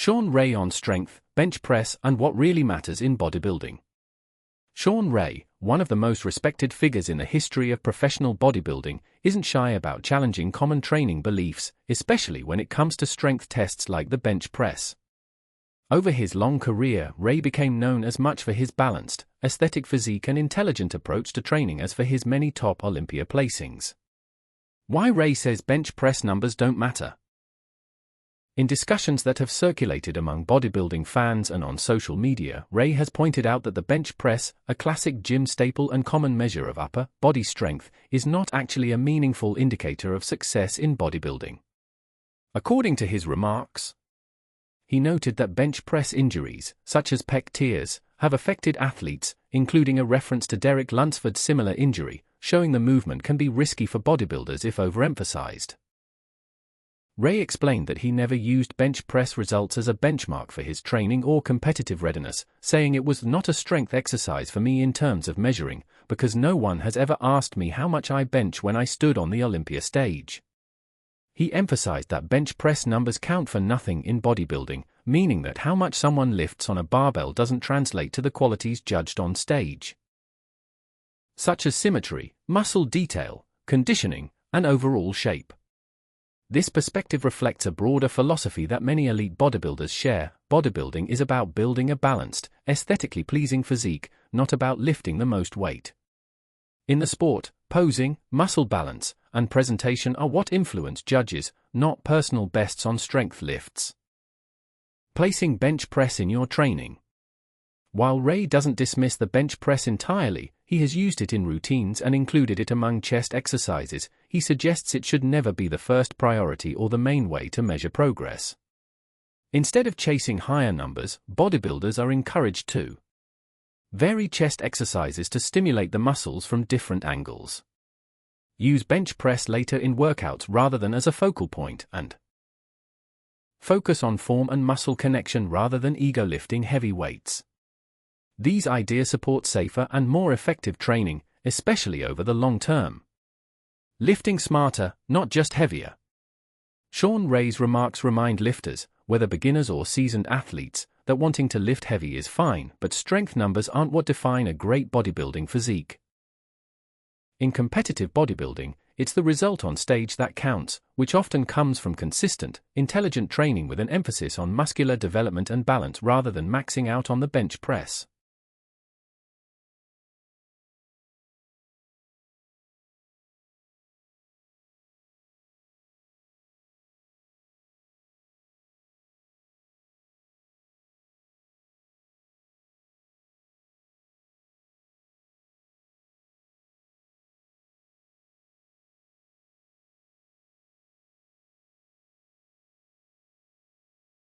Shawn Ray on strength, bench press and what really matters in bodybuilding. Shawn Ray, one of the most respected figures in the history of professional bodybuilding, isn't shy about challenging common training beliefs, especially when it comes to strength tests like the bench press. Over his long career, Ray became known as much for his balanced, aesthetic physique and intelligent approach to training as for his many top Olympia placings. Why Ray says bench press numbers don't matter. In discussions that have circulated among bodybuilding fans and on social media, Ray has pointed out that the bench press, a classic gym staple and common measure of upper body strength, is not actually a meaningful indicator of success in bodybuilding. According to his remarks, he noted that bench press injuries, such as pec tears, have affected athletes, including a reference to Derek Lunsford's similar injury, showing the movement can be risky for bodybuilders if overemphasized. Ray explained that he never used bench press results as a benchmark for his training or competitive readiness, saying it was not a strength exercise for me in terms of measuring, because no one has ever asked me how much I bench when I stood on the Olympia stage. He emphasized that bench press numbers count for nothing in bodybuilding, meaning that how much someone lifts on a barbell doesn't translate to the qualities judged on stage, such as symmetry, muscle detail, conditioning, and overall shape. This perspective reflects a broader philosophy that many elite bodybuilders share. Bodybuilding is about building a balanced, aesthetically pleasing physique, not about lifting the most weight. In the sport, posing, muscle balance, and presentation are what influence judges, not personal bests on strength lifts. Placing bench press in your training. While Ray doesn't dismiss the bench press entirely, he has used it in routines and included it among chest exercises. He suggests it should never be the first priority or the main way to measure progress. Instead of chasing higher numbers, bodybuilders are encouraged to vary chest exercises to stimulate the muscles from different angles. Use bench press later in workouts rather than as a focal point, and focus on form and muscle connection rather than ego lifting heavy weights. These ideas support safer and more effective training, especially over the long term. Lifting smarter, not just heavier. Shawn Ray's remarks remind lifters, whether beginners or seasoned athletes, that wanting to lift heavy is fine, but strength numbers aren't what define a great bodybuilding physique. In competitive bodybuilding, it's the result on stage that counts, which often comes from consistent, intelligent training with an emphasis on muscular development and balance rather than maxing out on the bench press.